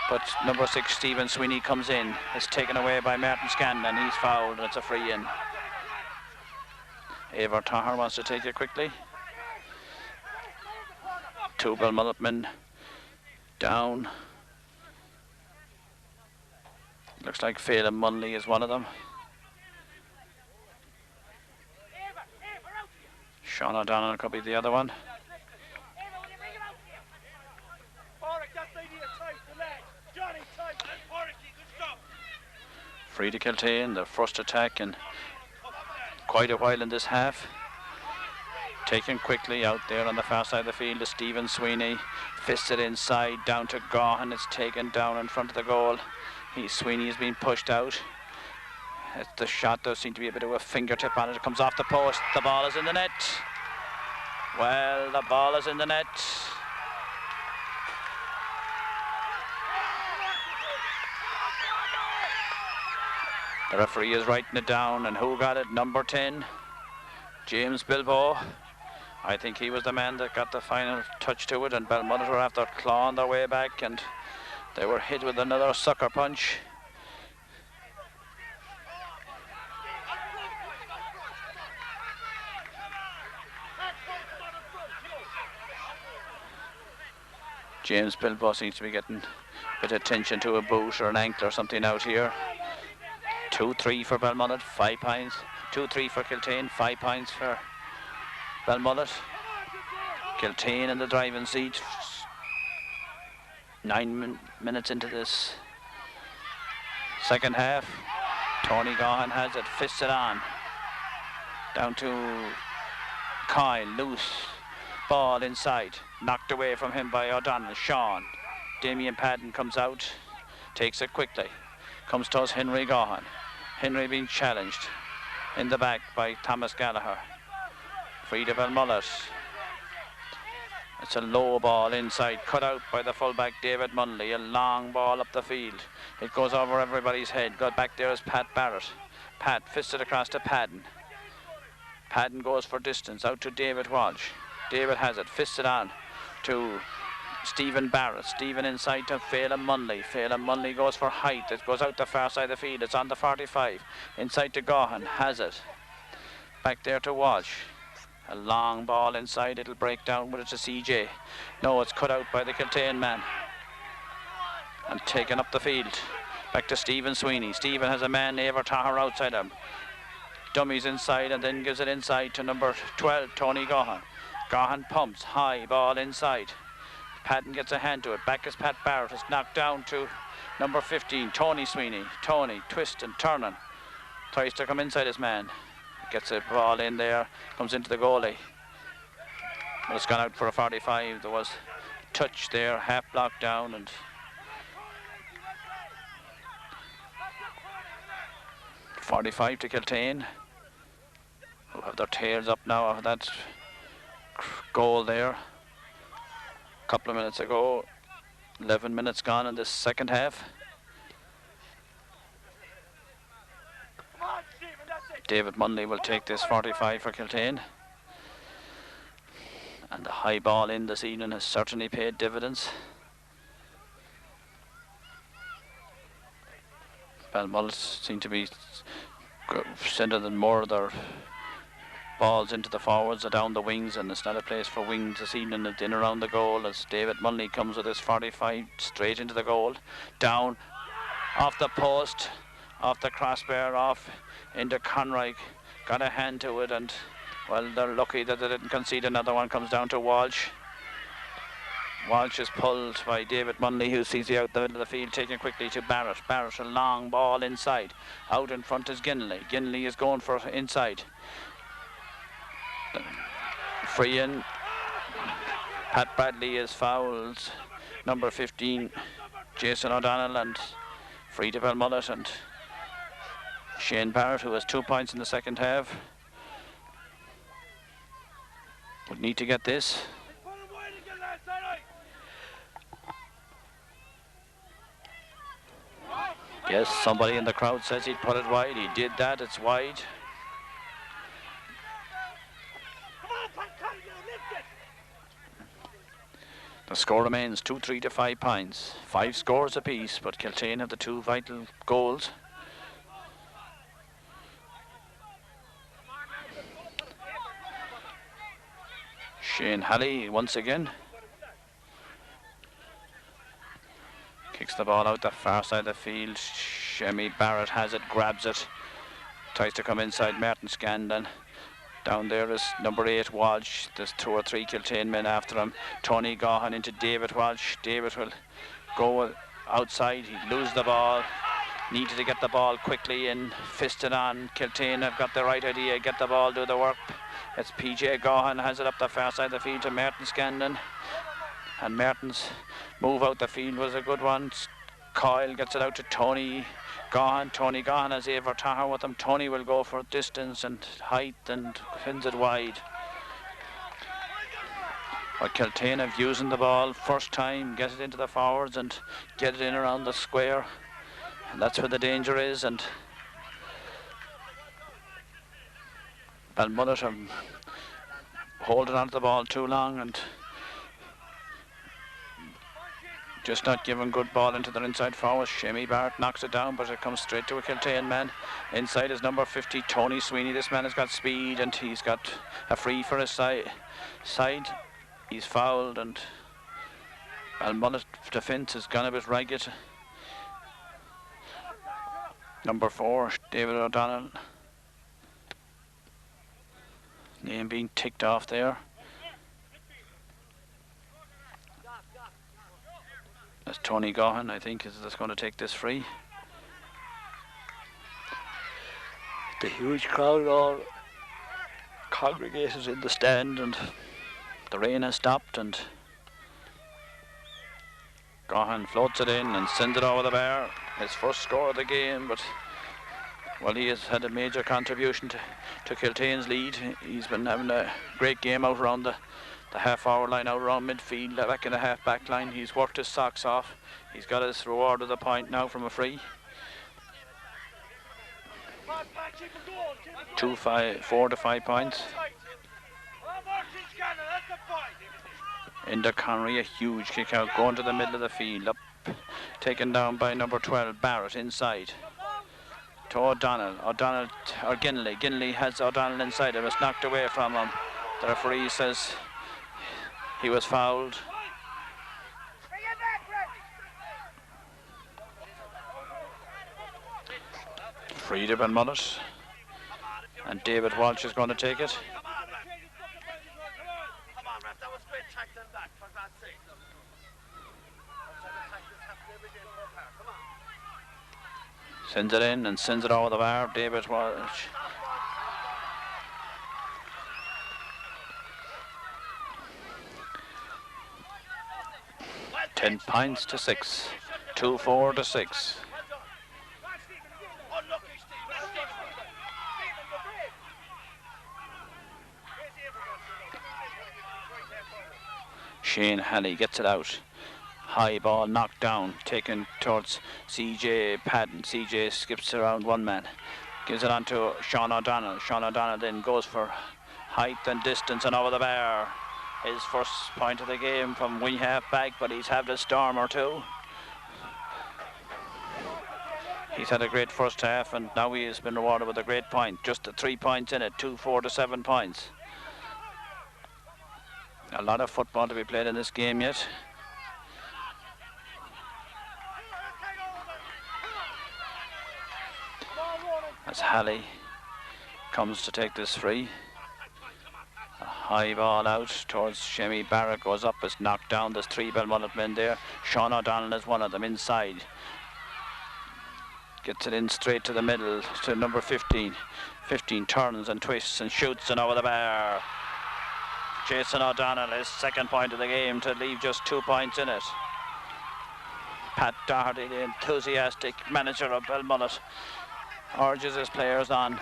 But number 6, Stephen Sweeney, comes in. It's taken away by Martin Scanlon. He's fouled, and it's a free in. Eivor Tahar wants to take it quickly. 2 Belmullet men down. Looks like Phelan Munley is one of them. Sean O'Donnell could be the other one. Free to Kiltane, the first attack in quite a while in this half. Taken quickly out there on the far side of the field to Stephen Sweeney. Fisted inside, down to Gaughan. It's taken down in front of the goal. Sweeney has been pushed out. The shot does seem to be a bit of a fingertip on it. It comes off the post. The ball is in the net. Well, the ball is in the net. The referee is writing it down, and who got it? Number 10, James Bilbo. I think he was the man that got the final touch to it, and Belmullet were after clawing their way back, and they were hit with another sucker punch. James Bilbo seems to be getting a bit of attention to a boot or an ankle or something out here. 2-3 for Belmullet, 5 points. 2-3 for Kiltane, 5 points for Belmullet. Kiltane in the driving seat. 9 minutes into this second half. Tony Gaughan has it, fists it on. Down to Kyle, loose. Ball inside, knocked away from him by O'Donnell. Sean, Damien Padden comes out, takes it quickly. Comes towards Henry Gaughan. Henry being challenged in the back by Thomas Gallagher. Free to Belmullet. It's a low ball inside, cut out by the fullback David Munley. A long ball up the field. It goes over everybody's head. Got back there is Pat Barrett. Pat fisted across to Padden. Padden goes for distance, out to David Walsh. David has it, fisted on to Stephen Barrett. Stephen inside to Phelan Munley. Phelan Munley goes for height. It goes out the far side of the field. It's on the 45. Inside to Gaughan. Has it. Back there to Walsh. A long ball inside. It'll break down with it to CJ. No, it's cut out by the Kiltane man. And taken up the field. Back to Stephen Sweeney. Stephen has a man, Eivor Tahar, outside him. Dummies inside and then gives it inside to number 12, Tony Gaughan. Gaughan pumps. High ball inside. Padden gets a hand to it. Back is Pat Barrett. It's knocked down to number 15, Tony Sweeney. Tony twisting, turning. Tries to come inside his man. Gets a ball in there. Comes into the goalie. But it's gone out for a 45. There was a touch there. Half blocked down. And 45 to Kiltane, who have their tails up now after that goal there. A couple of minutes ago. 11 minutes gone in this second half. David Munley will take this 45 for Kiltane. And the high ball in this evening has certainly paid dividends. Belmullet seem to be sending more of their balls into the forwards or down the wings, and it's not a place for wings this evening. It's in around the goal as David Munley comes with his 45 straight into the goal. Down, off the post, off the crossbar, off into Conroy. Got a hand to it, and well, they're lucky that they didn't concede another one. Comes down to Walsh. Walsh is pulled by David Munley, who sees the out the middle of the field, taken quickly to Barrett. Barrett, a long ball inside. Out in front is Ginley. Ginley is going for inside. Free in. Pat Bradley is fouled. Number 15, Jason O'Donnell, and free to Belmullet and Shane Barrett, who has 2 points in the second half. Would need to get this. Yes, somebody in the crowd says he'd put it wide. He did that. It's wide. The score remains 2-3 to 5 points. 5 scores apiece, but Kiltane have the 2 vital goals. Shane Halley once again. Kicks the ball out the far side of the field. Shemmy Barrett has it, grabs it. Tries to come inside Martin Scandon. Down there is number 8, Walsh. There's 2 or 3 Kiltane men after him. Tony Gaughan into David Walsh. David will go outside. He loses the ball. Needed to get the ball quickly in. Fisted on. Kiltane have got the right idea. Get the ball, do the work. It's PJ Gaughan has it up the far side of the field to Martin Scandon. And Martin's move out the field was a good one. Coyle gets it out to Tony Gaughan. Tony Gaughan has Ever Taher with him. Tony will go for distance and height and pins it wide. But Kiltane have using the ball first time, get it into the forwards and get it in around the square. And that's where the danger is. And Belmullet are holding onto the ball too long and just not giving good ball into their inside forwards. Shemmy Barrett knocks it down, but it comes straight to a Kiltane man. Inside is number 50, Tony Sweeney. This man has got speed and he's got a free for his side. He's fouled and Belmullet defence has gone a bit ragged. Number 4, David O'Donnell. Name being ticked off there. That's Tony Gaughan, I think, is that's going to take this free. The huge crowd all congregated in the stand and the rain has stopped and Gaughan floats it in and sends it over the bar. His first score of the game, but well, he has had a major contribution to Kiltane's lead. He's been having a great game out around the half-hour line, out around midfield, back in the half-back line. He's worked his socks off. He's got his reward of the point now from a free. 4 to 5 points. Into Connery, a huge kick out, going to the middle of the field, up, taken down by number 12, Barrett, inside. To O'Donnell, or Ginley. Ginley has O'Donnell inside him, it's knocked away from him. The referee says he was fouled. Free to Belmullet. And David Walsh is going to take it. Sends it in and sends it over the bar. David Walsh. Ten points to 6. 2-4 to 6. Shane Halley gets it out. High ball knocked down, taken towards CJ Padden. CJ skips around one man. Gives it on to Sean O'Donnell. Sean O'Donnell then goes for height and distance and over the bar. his first point of the game from wing half back, but he's had a storm or two. He's had a great first half, and now he has been rewarded with a great point. Just the 3 points in it, 4 to 7 points. A lot of football to be played in this game yet. As Halley comes to take this free. A high ball out towards Shemi Barrett, goes up, is knocked down. There's 3 Belmullet men there. Sean O'Donnell is one of them inside. Gets it in straight to the middle to number 15. 15 turns and twists and shoots and over the bar. Jason O'Donnell, his second point of the game, to leave just 2 points in it. Pat Doherty, the enthusiastic manager of Belmullet, urges his players on.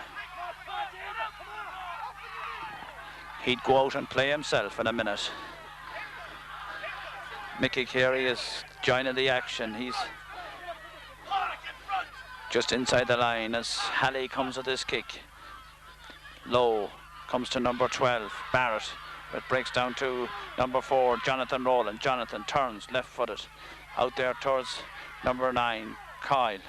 He'd go out and play himself in a minute. Mickey Carey is joining the action. He's just inside the line as Halley comes with this kick. Low comes to number 12, Barrett. It breaks down to number 4, Jonathan Rowland. Jonathan turns left-footed out there towards number 9, Kyle.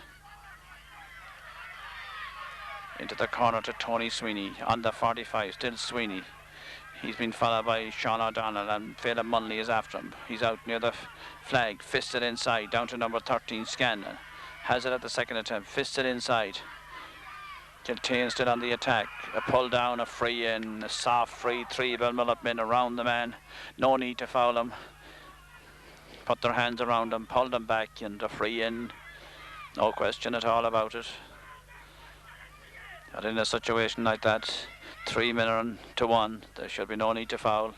Into the corner to Tony Sweeney on the 45, still Sweeney. He's been followed by Sean O'Donnell, and Phelan Munley is after him. He's out near the flag, fisted inside, down to number 13, Scanlon. Has it at the second attempt, fisted inside. Kiltane still on the attack. A pull down, a free in, a soft free, 3 Belmullet men around the man. No need to foul him. Put their hands around him, pulled him back, and a free in. No question at all about it. And in a situation like that, 3 men to 1, there should be no need to foul.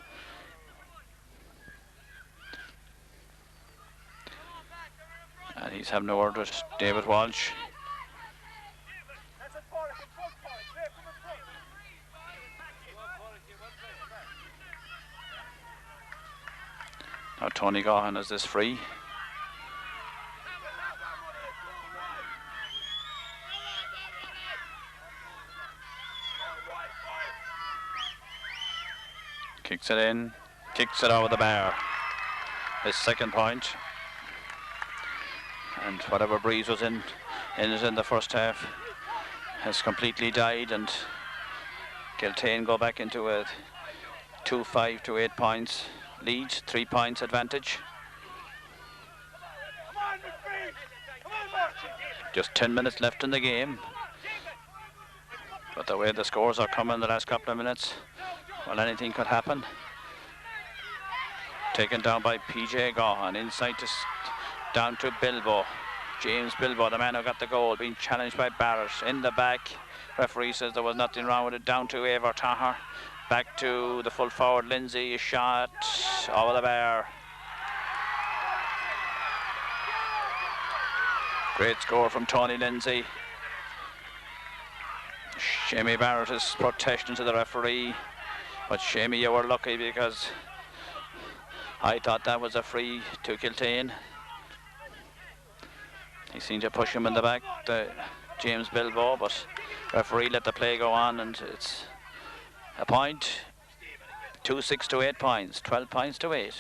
And he's having a word with David Walsh. Now Tony Gahan has this free. Kicks it in, kicks it over the bar. His second point. And whatever breeze was in it in the first half has completely died, and Kiltane go back into a 2-5 to 8 points lead, 3 points advantage. Just 10 minutes left in the game, but the way the scores are coming the last couple of minutes, well, anything could happen. Taken down by PJ Gahan, inside to down to Bilbo. James Bilbo, the man who got the goal, being challenged by Barrett. In the back, referee says there was nothing wrong with it. Down to Ever Taher. Back to the full forward, Lindsay. A shot over the bar. Great score from Tony Lindsay. Shamey Barrett is protesting to the referee. But Shamey, you were lucky, because I thought that was a free to Kiltane. He seemed to push him in the back, James Bilbo, but referee let the play go on, and it's a point. 2-6 to 8 points, 12 points to 8.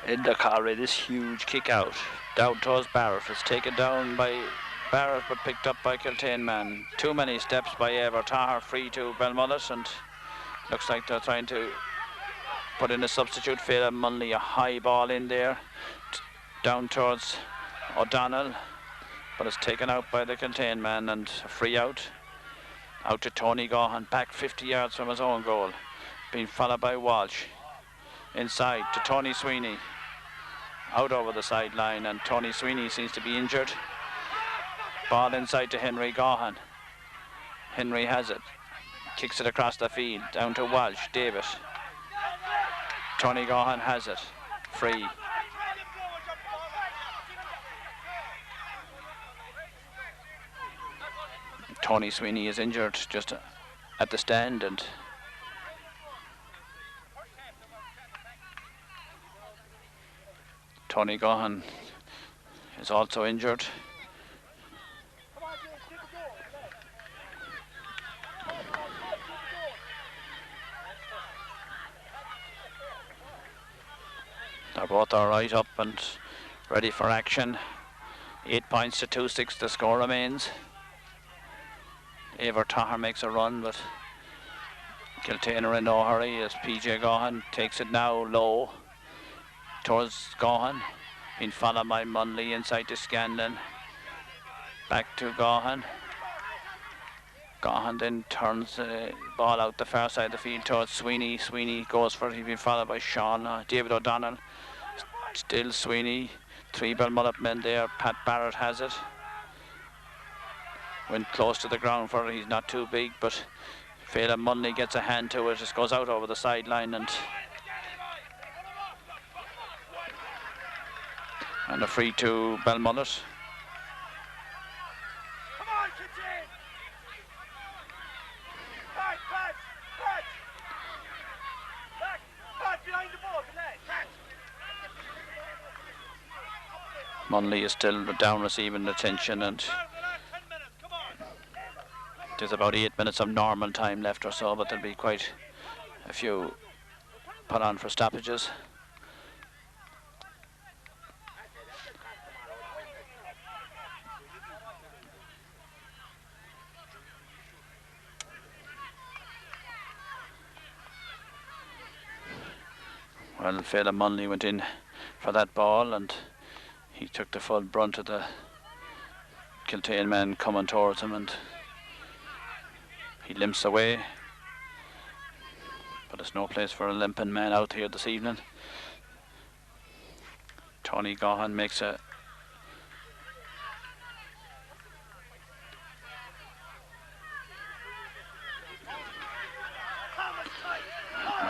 In the corner, this huge kick out down towards Barrett. It's taken down by Barrett, but picked up by Kiltane man. Too many steps by Ever Taher, free to Belmullet, and looks like they're trying to put in a substitute. Phelan Munley, a high ball in there down towards O'Donnell, but it's taken out by the Kiltane man, and a free out to Tony Gahan, back 50 yards from his own goal, being followed by Walsh. Inside to Tony Sweeney, out over the sideline, and Tony Sweeney seems to be injured. Ball inside to Henry Gahan. Henry has it, kicks it across the field, down to Walsh, David. Tony Gahan has it, free. Tony Sweeney is injured just at the stand, and Tony Gahan is also injured. They're both all right up and ready for action. 8 points to 2-6 the score remains. Ever Tahar makes a run, but Kiltane are in no hurry as PJ Gahan takes it now low towards Gahan, being followed by Munley inside to Scanlon. Back to Gahan. Gahan then turns the ball out the far side of the field towards Sweeney. Sweeney goes for it. He's been followed by Sean. David O'Donnell. Still Sweeney. 3 Belmullet men there. Pat Barrett has it. Went close to the ground for it. He's not too big, but Phelan Munley gets a hand to it. Just goes out over the sideline and a free to Belmullet. Munley is still down receiving attention, and there's about 8 minutes of normal time left or so, but there'll be quite a few put on for stoppages. Well, Phelan Munley went in for that ball and he took the full brunt of the Kiltane man coming towards him, and he limps away. But there's no place for a limping man out here this evening. Tony Gahan makes a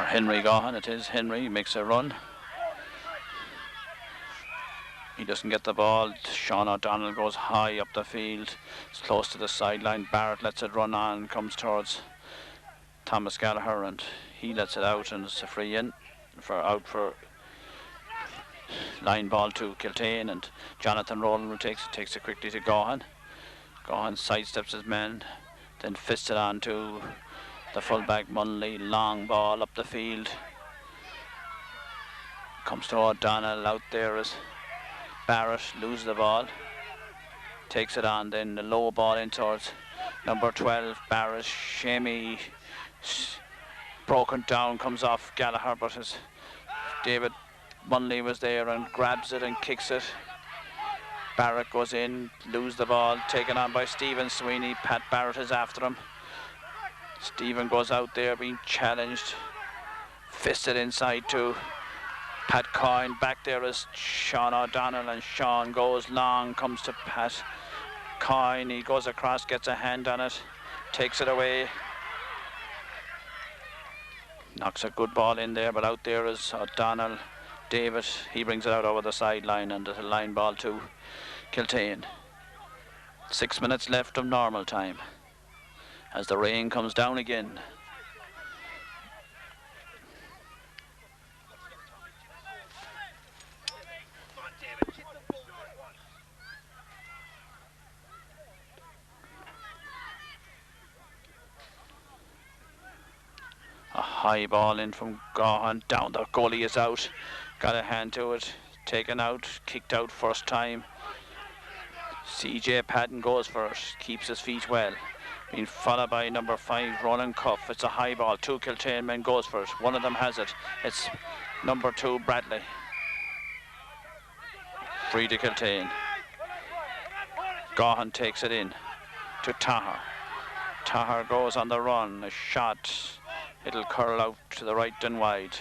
Henry Gahan, it is Henry, makes a run. He doesn't get the ball. Sean O'Donnell goes high up the field. It's close to the sideline. Barrett lets it run on, comes towards Thomas Gallagher, and he lets it out, and it's a free in for line ball to Kiltane, and Jonathan Rowland takes it quickly to Gahan. Gahan sidesteps his man, then fists it on to the fullback Munley. Long ball up the field. Comes to O'Donnell. Out there is Barrett, loses the ball, takes it on, then the low ball in towards number 12 Barrett. Shamey broken down, comes off Gallagher, but as David Munley was there and grabs it and kicks it. Barrett goes in, loses the ball, taken on by Stephen Sweeney. Pat Barrett is after him. Stephen goes out there being challenged, fisted inside to Pat Coyne. Back there is Sean O'Donnell, and Sean goes long, comes to Pat Coyne. He goes across, gets a hand on it, takes it away. Knocks a good ball in there, but out there is O'Donnell. David, he brings it out over the sideline, and it's a line ball to Kiltane. 6 minutes left of normal time as the rain comes down again. A high ball in from Gahan, down the goalie is out, got a hand to it, taken out, kicked out first time. CJ Patton goes for it, keeps his feet well, being followed by number 5 Ronan Cuff. It's a high ball, 2 Kiltane men goes for it, one of them has it, it's number 2 Bradley. Free to Kiltane. Gahan takes it in to Tahar. Tahar goes on the run, a shot. It'll curl out to the right and wide.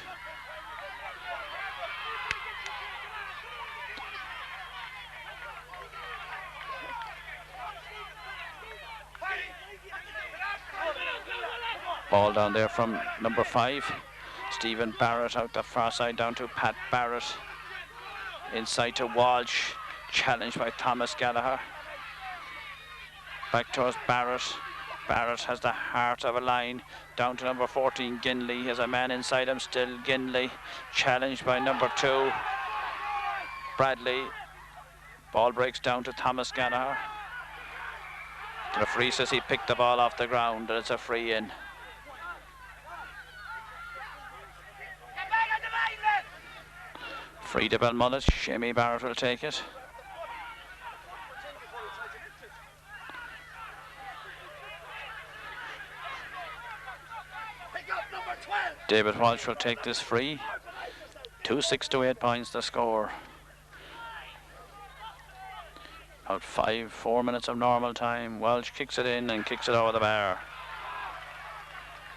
Ball down there from number 5. Stephen Barrett out the far side down to Pat Barrett. Inside to Walsh. Challenged by Thomas Gallagher. Back towards Barrett. Barrett has the heart of a line, down to number 14, Ginley. He has a man inside him still, Ginley, challenged by number 2. Bradley. Ball breaks down to Thomas Gallagher. The referee says he picked the ball off the ground and it's a free in. Free to Belmullet. Shamey Barrett will take it. David Walsh will take this free. 2-6 to 8 points the score. About 4 minutes of normal time. Walsh kicks it in and kicks it over the bar.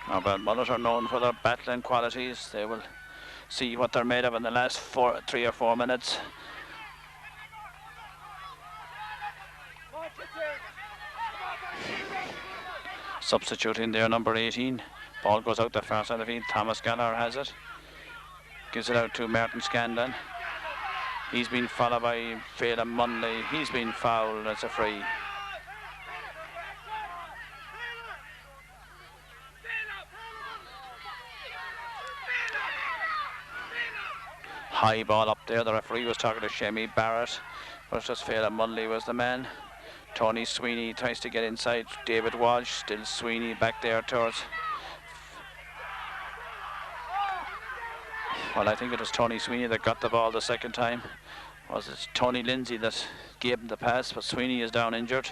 Now Belmullet are known for their battling qualities. They will see what they're made of in the last 3 or 4 minutes. Substituting there, number 18. Ball goes out the far side of the field. Thomas Gallagher has it. Gives it out to Martin Scanlon. He's been followed by Phelan Munley. He's been fouled. It's a free. High ball up there. The referee was talking to Shamey Barrett, but it's just Phelan Munley was the man. Tony Sweeney tries to get inside. David Walsh, still Sweeney back there towards. Well, I think it was Tony Sweeney that got the ball the second time. Was it Tony Lindsay that gave him the pass, but Sweeney is down injured.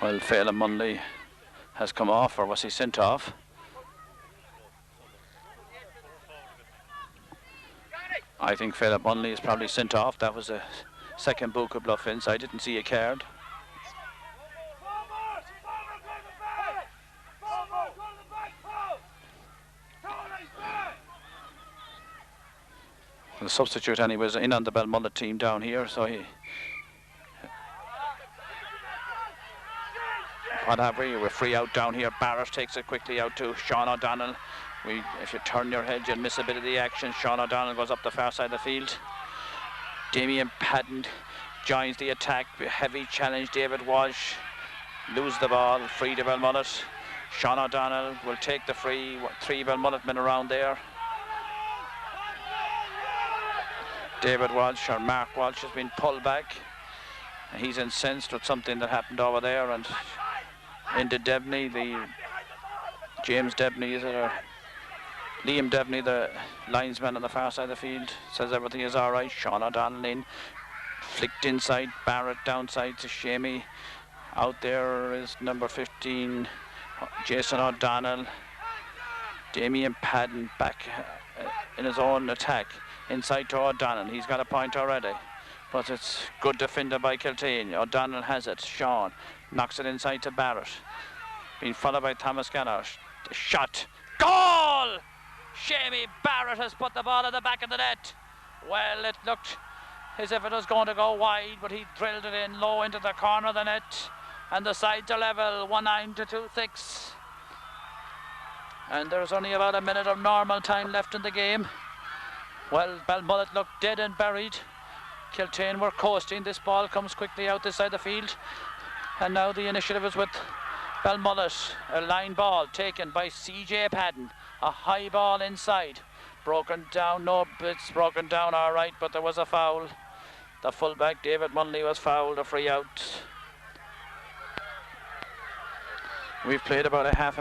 Well, Phelan Munley has come off, or was he sent off? I think Phelan Munley is probably sent off. That was a second Buka Bluff in, so I didn't see a card. The substitute, and he was in on the Belmullet team down here, so he... What have we? We're free out down here. Barrett takes it quickly out to Sean O'Donnell. If you turn your head, you'll miss a bit of the action. Sean O'Donnell goes up the far side of the field. Damien Padden joins the attack. Heavy challenge. David Walsh lose the ball. Free to Belmullet. Sean O'Donnell will take the free. 3 Belmullet men around there. David Walsh, or Mark Walsh, has been pulled back. He's incensed with something that happened over there, and into Debney, James Debney, is it, or Liam Debney, the linesman on the far side of the field, says everything is all right. Sean O'Donnell in, flicked inside. Barrett downside to Shamey. Out there is number 15, Jason O'Donnell. Damien Padden back in his own attack. Inside to O'Donnell. He's got a point already, but it's good defender by Kiltane. O'Donnell has it. Sean knocks it inside to Barrett. Being followed by Thomas Gallagher. The shot. Goal! Shamey Barrett has put the ball at the back of the net. Well, it looked as if it was going to go wide, but he drilled it in low into the corner of the net. And the sides are level, 1-9 to 2-6. And there's only about a minute of normal time left in the game. Well, Belmullet looked dead and buried. Kiltane were coasting. This ball comes quickly out this side of the field. And now the initiative is with Belmullet. A line ball taken by CJ Padden. A high ball inside. Broken down, no, it's broken down all right, but there was a foul. The fullback, David Munley, was fouled, a free out. We've played about a half,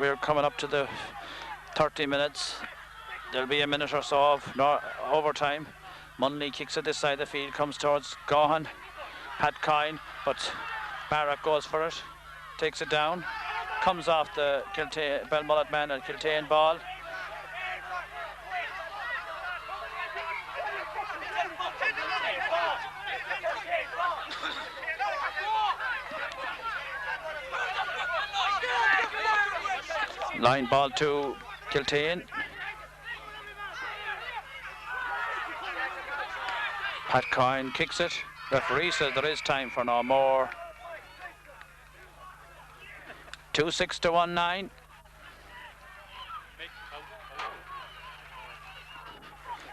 we're coming up to the 30 minutes. There'll be a minute or so of overtime. Munley kicks it this side of the field, comes towards Gohan. Pat Coyne, but Barrett goes for it, takes it down, comes off the Belmullet man and Kiltane ball. Line ball to Kiltane. Pat Coyne kicks it. Referee says there is time for no more. 2-6 to 1-9.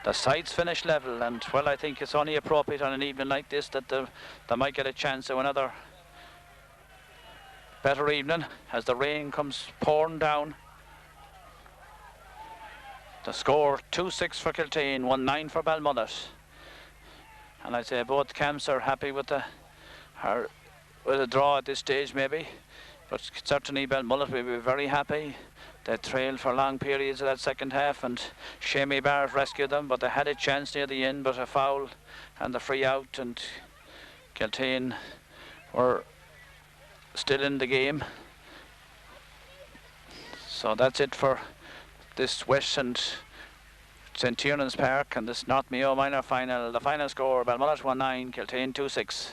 The sides finish level, and well, I think it's only appropriate on an evening like this that they might get a chance of another better evening as the rain comes pouring down. The score 2-6 for Kiltane, 1-9 for Belmullet. And I'd say both camps are happy with the draw at this stage maybe, but certainly Belmullet will be very happy. They trailed for long periods of that second half and Shamey Barrett rescued them, but they had a chance near the end, but a foul and the free out, and Kiltane were still in the game. So that's it for this West and St. Tiernan's Park and this North Mayo minor final. The final score, Belmullet 1-9, Kiltane 2-6.